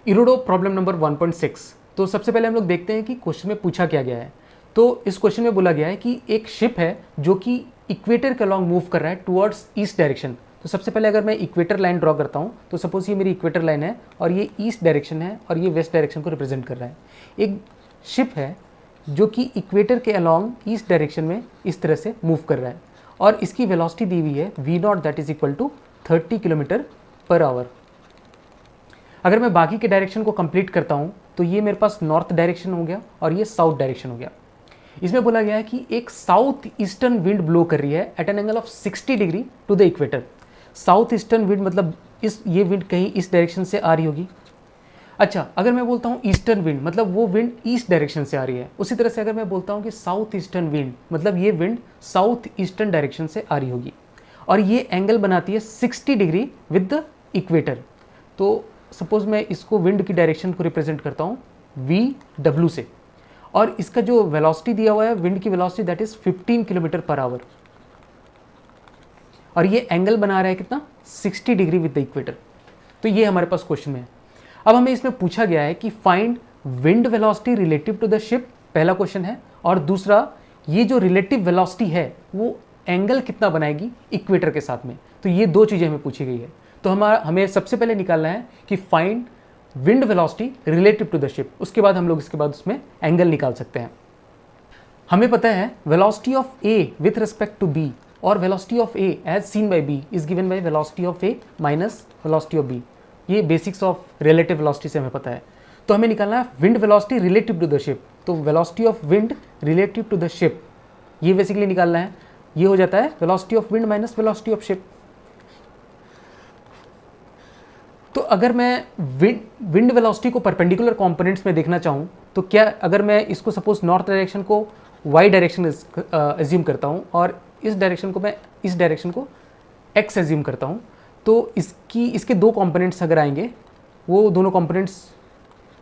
इरोडो problem number 1.6। तो सबसे पहले हम लोग देखते हैं कि क्वेश्चन में पूछा क्या गया है। तो इस क्वेश्चन में बोला गया है कि एक शिप है जो कि इक्वेटर के अलॉन्ग मूव कर रहा है टुवर्ड्स ईस्ट डायरेक्शन। तो सबसे पहले अगर मैं इक्वेटर लाइन ड्रॉ करता हूँ तो सपोज ये मेरी इक्वेटर लाइन है और ये ईस्ट डायरेक्शन है और ये वेस्ट डायरेक्शन को रिप्रेजेंट कर रहा है। एक शिप है जो कि इक्वेटर के अलॉन्ग ईस्ट डायरेक्शन में इस तरह से मूव कर रहा है और इसकी वेलोसिटी दी हुई है v0 that is equal to 30 kilometre per hour. अगर मैं बाकी के डायरेक्शन को कंप्लीट करता हूँ तो ये मेरे पास नॉर्थ डायरेक्शन हो गया और ये साउथ डायरेक्शन हो गया। इसमें बोला गया है कि एक साउथ ईस्टर्न विंड ब्लो कर रही है at an angle of 60 degree to the equator. South eastern wind मतलब ये विंड कहीं इस डायरेक्शन से आ रही होगी। अच्छा, अगर मैं बोलता हूँ ईस्टर्न विंड मतलब वो विंड ईस्ट डायरेक्शन से आ रही है। उसी तरह से अगर मैं बोलता हूँ कि साउथ ईस्टर्न विंड मतलब ये विंड साउथ ईस्टर्न डायरेक्शन से आ रही होगी और ये एंगल बनाती है 60 डिग्री विद द इक्वेटर। तो सपोज मैं इसको विंड की डायरेक्शन को रिप्रेजेंट करता हूँ VW से और इसका जो वेलोसिटी दिया हुआ है विंड की velocity that is 15 kilometre per our और ये एंगल बना रहा है कितना 60 डिग्री विद द इक्वेटर। तो ये हमारे पास क्वेश्चन में है। अब हमें इसमें पूछा गया है कि find wind velocity relative to the ship, पहला क्वेश्चन है, और दूसरा ये जो रिलेटिव वेलोसिटी है वो एंगल कितना बनाएगी इक्वेटर के साथ में। तो ये दो चीज़ें हमें पूछी गई है। तो हमें सबसे पहले निकालना है कि find wind velocity relative to the ship, उसके बाद हम लोग इसके बाद उसमें एंगल निकाल सकते हैं। हमें पता है velocity of A with respect to B और velocity of A as seen by B is given by velocity of A minus velocity of B। ये बेसिक्स ऑफ रिलेटिव वेलोसिटी से हमें पता है। तो हमें निकालना है wind velocity relative to the ship. तो velocity of wind relative to the ship ये बेसिकली निकालना है। ये हो जाता है velocity of wind minus velocity of ship. तो अगर मैं विंड वेलोसिटी को परपेंडिकुलर कंपोनेंट्स में देखना चाहूँ तो क्या, अगर मैं इसको सपोज नॉर्थ डायरेक्शन को y डायरेक्शन एज्यूम करता हूँ और इस डायरेक्शन को मैं इस डायरेक्शन को x एज्यूम करता हूँ तो इसके दो कंपोनेंट्स अगर आएंगे, वो दोनों कंपोनेंट्स,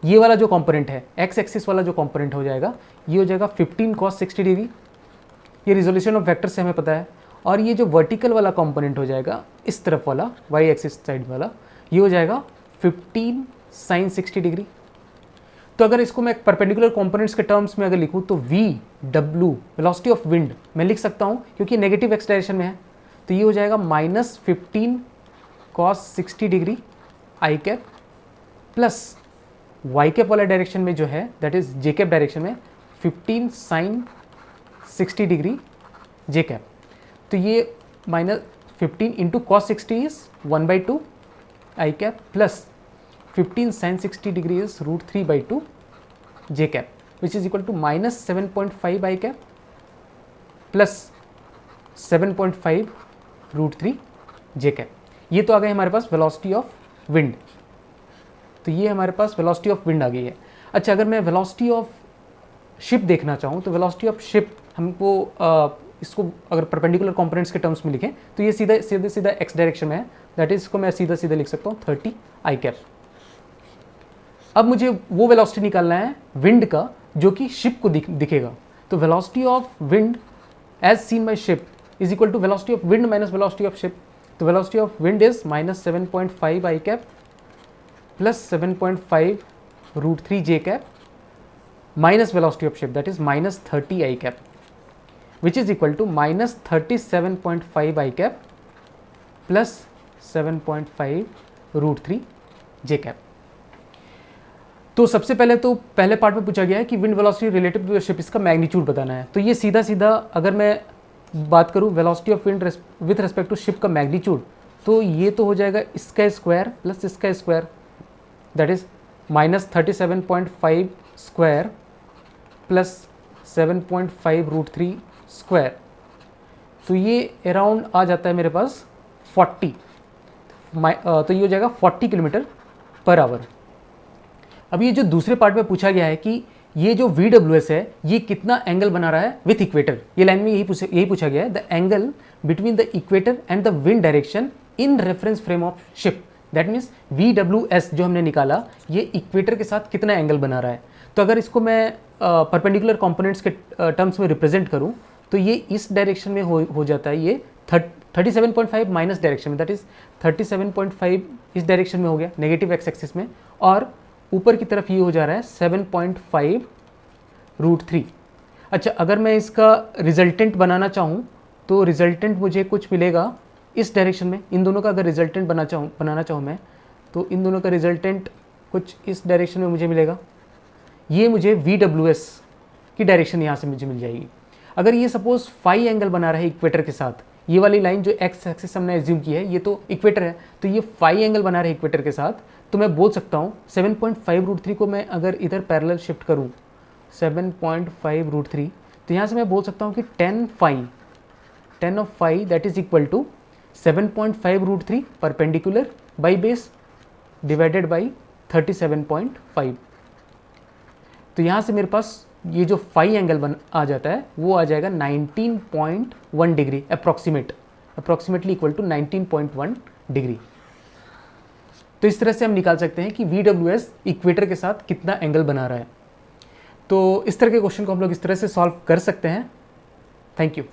ये वाला जो कंपोनेंट है x एक्सिस वाला जो कंपोनेंट हो जाएगा ये हो जाएगा 15 cos 60 डिग्री, ये रिजोल्यूशन ऑफ वेक्टर से हमें पता है। और ये जो वर्टिकल वाला कंपोनेंट हो जाएगा इस तरफ वाला y एक्सिस साइड वाला ये हो जाएगा 15 sin 60 डिग्री। तो अगर इसको मैं परपेंडिकुलर कंपोनेंट्स के टर्म्स में अगर लिखूँ तो VW वेलोसिटी ऑफ विंड मैं लिख सकता हूँ क्योंकि नेगेटिव एक्स डायरेक्शन में है। तो ये हो जाएगा -15 cos 60 degree I cap plus Y cap वाला डायरेक्शन में जो है that is J cap direction में 15 sin 60 डिग्री जे कैप। तो ये -15 into cos 60 is 1/2 I cap plus 15 sin 60 degree is √3/2 J cap which is equal to -7.5 I cap plus 7.5 √3 J cap. ये तो आ गए हमारे पास वेलोसिटी ऑफ विंड। तो ये हमारे पास वेलोसिटी ऑफ विंड आ गई है। अच्छा, अगर मैं वेलोसिटी ऑफ शिप देखना चाहूँ तो वेलोसिटी ऑफ शिप हमको इसको अगर परपेंडिकुलर कंपोनेंट्स के टर्म्स में लिखें तो ये सीधा एक्स डायरेक्शन में है, दैट इज इसको मैं सीधा लिख सकता हूँ 30 आई कैप। अब मुझे वो वेलोसिटी निकालना है विंड का जो कि शिप को दिखेगा। तो velocity of wind as seen by ship is equal to velocity of wind minus velocity of ship. तो velocity of wind is -7.5 I cap plus 7.5 √3 J cap minus velocity of ship that is -30 i cap which is equal to -37.5 i cap plus 7.5 √3 J cap. तो सबसे पहले तो पहले part में पूछा गया है कि wind velocity relative to the ship, इसका मैग्नीट्यूड बताना है। तो ये सीधा अगर मैं बात करूँ velocity of wind with respect to ship का मैग्नीट्यूड तो ये तो हो जाएगा इसका स्क्वायर प्लस इसका square that is -37.5 square plus 7.5 √3 square. तो ये अराउंड आ जाता है मेरे पास 40। तो ये हो जाएगा 40 किलोमीटर पर आवर। अब ये जो दूसरे पार्ट में पूछा गया है कि ये जो VWS है ये कितना एंगल बना रहा है विथ इक्वेटर, ये लाइन में यही पूछा गया है, the angle between the equator and the wind direction in reference frame of ship. That means VWS जो हमने निकाला ये इक्वेटर के साथ कितना एंगल बना रहा है। तो अगर इसको मैं परपेंडिकुलर कंपोनेंट्स के टर्म्स में रिप्रेजेंट करूं तो ये इस डायरेक्शन में हो जाता है, ये 37.5 माइनस डायरेक्शन में दैट इज 37.5 इस डायरेक्शन में हो गया नेगेटिव एक्स एक्सिस में, और ऊपर की तरफ ये हो जा रहा है 7.5√3। अच्छा, अगर मैं इसका रिजल्टेंट बनाना चाहूँ तो रिजल्टेंट मुझे कुछ मिलेगा इस डायरेक्शन में। इन दोनों का अगर रिजल्टेंट बनाना चाहूँ मैं, तो इन दोनों का रिजल्टेंट कुछ इस डायरेक्शन में मुझे मिलेगा। ये मुझे VWS की डायरेक्शन यहाँ से मुझे मिल जाएगी। अगर ये सपोज फाई एंगल बना रहा है इक्वेटर के साथ, ये वाली लाइन जो एक्स एक्सिस हमने एज्यूम की है, ये तो इक्वेटर है, तो ये फाई एंगल बना रहा है इक्वेटर के साथ, तो मैं बोल सकता हूँ 7.5√3 को मैं अगर इधर पैरेलल शिफ्ट करूँ 7.5√3, तो यहाँ से मैं बोल सकता हूँ कि 10 of phi that is equal to 7.5√3 perpendicular by base divided by 37.5। तो यहाँ से मेरे पास ये जो फाई एंगल आ जाता है वो आ जाएगा 19.1 degree, approximately equal to 19.1 degree. तो इस तरह से हम निकाल सकते हैं कि VWS इक्वेटर के साथ कितना एंगल बना रहा है। तो इस तरह के क्वेश्चन को हम लोग इस तरह से सॉल्व कर सकते हैं। Thank you.